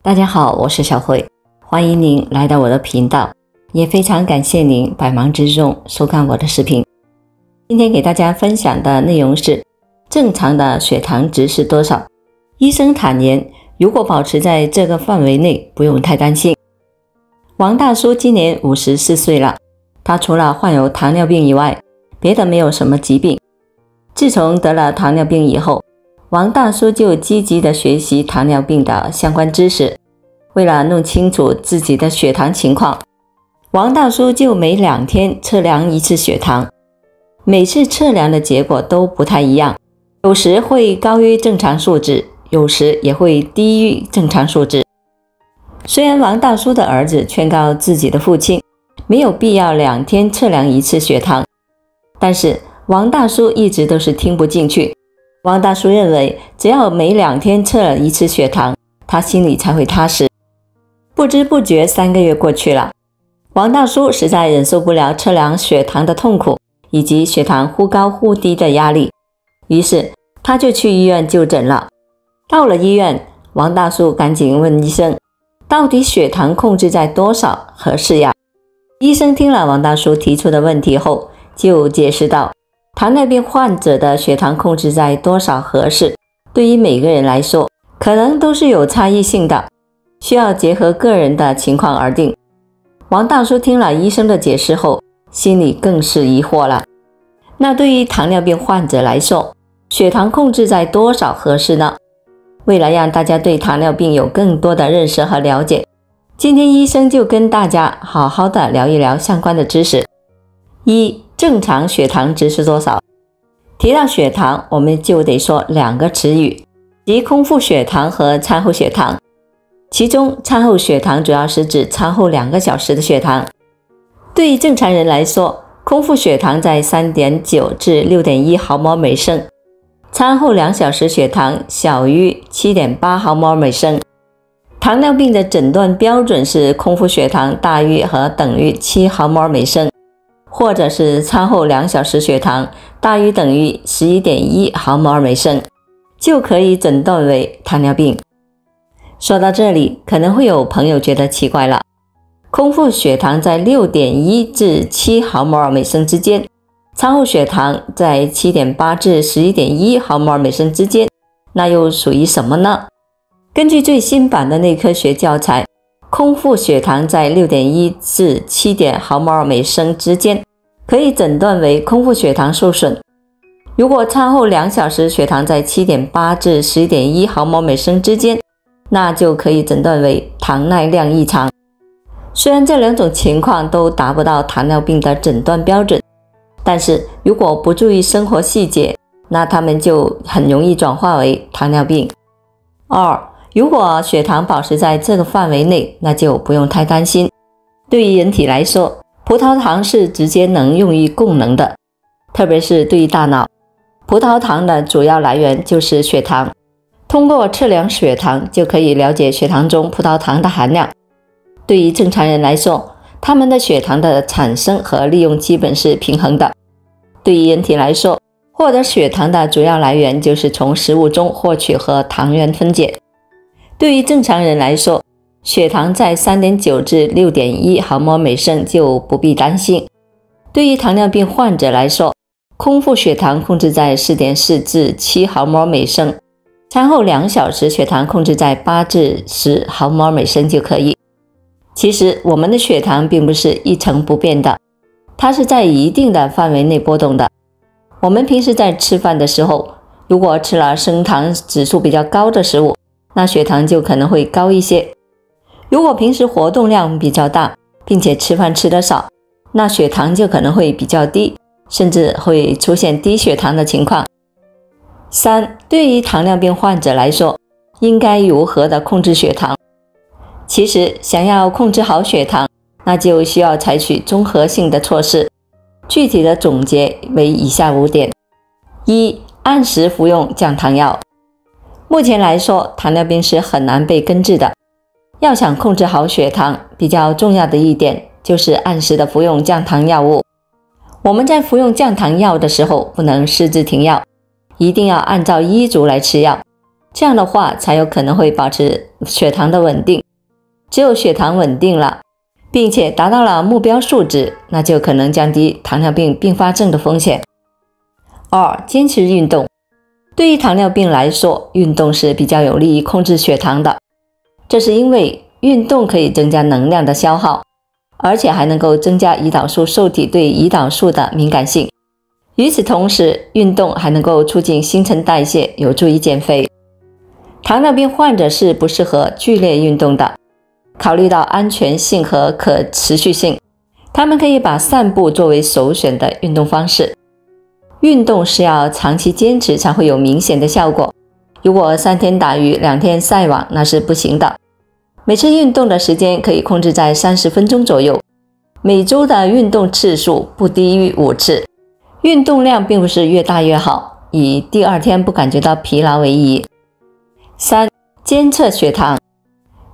大家好，我是小慧，欢迎您来到我的频道，也非常感谢您百忙之中收看我的视频。今天给大家分享的内容是正常的血糖值是多少？医生坦言，如果保持在这个范围内，不用太担心。王大叔今年54岁了，他除了患有糖尿病以外，别的没有什么疾病。自从得了糖尿病以后，王大叔就积极地学习糖尿病的相关知识。为了弄清楚自己的血糖情况，王大叔就每2天测量一次血糖，每次测量的结果都不太一样，有时会高于正常数值，有时也会低于正常数值。虽然王大叔的儿子劝告自己的父亲没有必要2天测量一次血糖，但是王大叔一直都是听不进去。王大叔认为，只要每2天测了一次血糖，他心里才会踏实。不知不觉3个月过去了，王大叔实在忍受不了测量血糖的痛苦，以及血糖忽高忽低的压力，于是他就去医院就诊了。到了医院，王大叔赶紧问医生，到底血糖控制在多少合适呀？医生听了王大叔提出的问题后，就解释道，糖尿病患者的血糖控制在多少合适，对于每个人来说，可能都是有差异性的，需要结合个人的情况而定。王大叔听了医生的解释后，心里更是疑惑了。那对于糖尿病患者来说，血糖控制在多少合适呢？为了让大家对糖尿病有更多的认识和了解，今天医生就跟大家好好的聊一聊相关的知识。一、正常血糖值是多少？提到血糖，我们就得说2个词语，即空腹血糖和餐后血糖。其中餐后血糖主要是指餐后2个小时的血糖。对于正常人来说，空腹血糖在 3.9 至 6.1 毫摩每升，餐后2小时血糖小于 7.8 毫摩每升。糖尿病的诊断标准是空腹血糖大于和等于7毫摩每升，或者是餐后2小时血糖大于等于 11.1 毫摩每升，就可以诊断为糖尿病。说到这里，可能会有朋友觉得奇怪了，空腹血糖在 6.1 至7毫摩每升之间，餐后血糖在 7.8 至 11.1 毫摩每升之间，那又属于什么呢？根据最新版的内科学教材，空腹血糖在 6.1 至 7 毫摩每升之间，可以诊断为空腹血糖受损。如果餐后2小时血糖在 7.8 至 11.1 毫摩每升之间，那就可以诊断为糖耐量异常。虽然这2种情况都达不到糖尿病的诊断标准，但是如果不注意生活细节，那它们就很容易转化为糖尿病。2、如果血糖保持在这个范围内，那就不用太担心。对于人体来说，葡萄糖是直接能用于供能的，特别是对于大脑。葡萄糖的主要来源就是血糖，通过测量血糖就可以了解血糖中葡萄糖的含量。对于正常人来说，他们的血糖的产生和利用基本是平衡的。对于人体来说，获得血糖的主要来源就是从食物中获取和糖原分解。对于正常人来说，血糖在 3.9 至 6.1 毫摩每升就不必担心。对于糖尿病患者来说，空腹血糖控制在 4.4 至7毫摩每升，餐后2小时血糖控制在8至10毫摩每升就可以。其实我们的血糖并不是一成不变的，它是在一定的范围内波动的。我们平时在吃饭的时候，如果吃了升糖指数比较高的食物，那血糖就可能会高一些。如果平时活动量比较大，并且吃饭吃得少，那血糖就可能会比较低，甚至会出现低血糖的情况。3、对于糖尿病患者来说，应该如何的控制血糖？其实想要控制好血糖，那就需要采取综合性的措施。具体的总结为以下5点。1、按时服用降糖药。目前来说，糖尿病是很难被根治的。要想控制好血糖，比较重要的一点就是按时的服用降糖药物。我们在服用降糖药的时候，不能私自停药，一定要按照医嘱来吃药。这样的话才有可能会保持血糖的稳定。只有血糖稳定了，并且达到了目标数值，那就可能降低糖尿病并发症的风险。2. 坚持运动。对于糖尿病来说，运动是比较有利于控制血糖的，这是因为运动可以增加能量的消耗，而且还能够增加胰岛素受体对胰岛素的敏感性。与此同时，运动还能够促进新陈代谢，有助于减肥。糖尿病患者是不适合剧烈运动的，考虑到安全性和可持续性，他们可以把散步作为首选的运动方式。运动是要长期坚持才会有明显的效果，如果3天打鱼2天晒网，那是不行的。每次运动的时间可以控制在30分钟左右，每周的运动次数不低于5次。运动量并不是越大越好，以第2天不感觉到疲劳为宜。3. 监测血糖。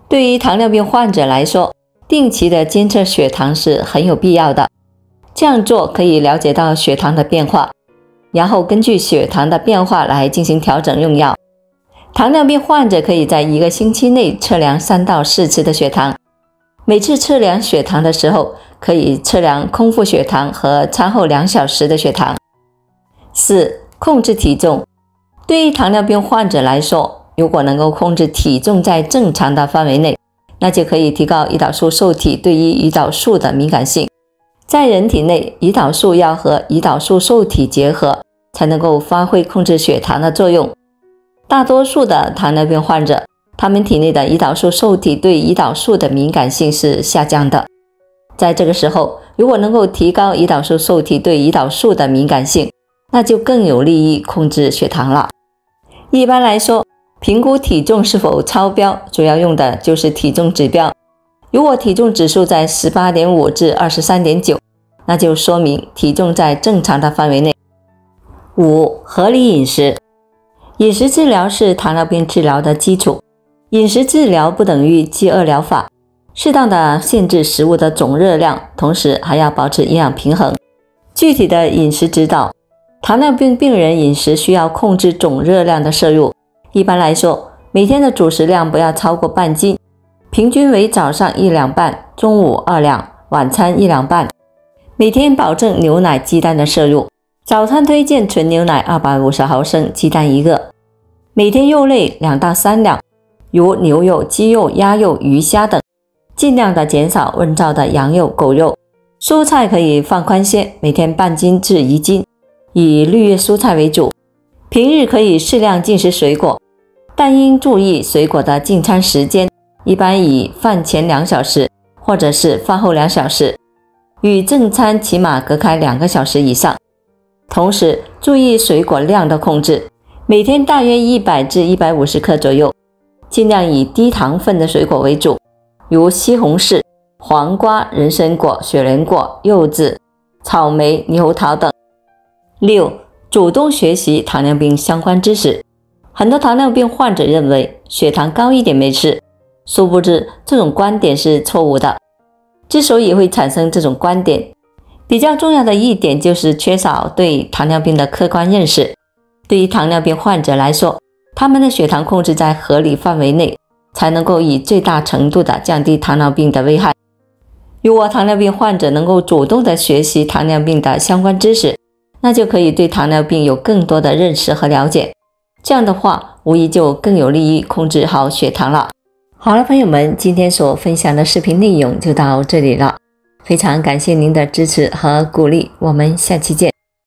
对于糖尿病患者来说，定期的监测血糖是很有必要的。这样做可以了解到血糖的变化，然后根据血糖的变化来进行调整用药。糖尿病患者可以在1个星期内测量3到4次的血糖，每次测量血糖的时候可以测量空腹血糖和餐后2小时的血糖。4. 控制体重。对于糖尿病患者来说，如果能够控制体重在正常的范围内，那就可以提高胰岛素受体对于胰岛素的敏感性。在人体内，胰岛素要和胰岛素受体结合，才能够发挥控制血糖的作用。大多数的糖尿病患者，他们体内的胰岛素受体对胰岛素的敏感性是下降的。在这个时候，如果能够提高胰岛素受体对胰岛素的敏感性，那就更有利于控制血糖了。一般来说，评估体重是否超标，主要用的就是体重指标。如果体重指数在 18.5 至 23.9， 那就说明体重在正常的范围内。5. 合理饮食。饮食治疗是糖尿病治疗的基础，饮食治疗不等于饥饿疗法，适当的限制食物的总热量，同时还要保持营养平衡。具体的饮食指导，糖尿病病人饮食需要控制总热量的摄入，一般来说，每天的主食量不要超过半斤，平均为早上1两半，中午2两，晚餐1两半。每天保证牛奶、鸡蛋的摄入，早餐推荐纯牛奶250毫升，鸡蛋1个。每天肉类2到3两，如牛肉、鸡肉、鸭肉、鱼虾等，尽量的减少温燥的羊肉、狗肉。蔬菜可以放宽些，每天半斤至1斤，以绿叶蔬菜为主。平日可以适量进食水果，但应注意水果的进餐时间，一般以饭前2小时或者是饭后2小时，与正餐起码隔开2个小时以上。同时注意水果量的控制，每天大约100至150克左右，尽量以低糖分的水果为主，如西红柿、黄瓜、人参果、雪莲果、柚子、草莓、猕猴桃等。6. 主动学习糖尿病相关知识。很多糖尿病患者认为血糖高一点没事，殊不知这种观点是错误的。之所以会产生这种观点，比较重要的一点就是缺少对糖尿病的客观认识。对于糖尿病患者来说，他们的血糖控制在合理范围内，才能够以最大程度的降低糖尿病的危害。如果糖尿病患者能够主动的学习糖尿病的相关知识，那就可以对糖尿病有更多的认识和了解，这样的话无疑就更有利于控制好血糖了。好了，朋友们，今天所分享的视频内容就到这里了，非常感谢您的支持和鼓励，我们下期见。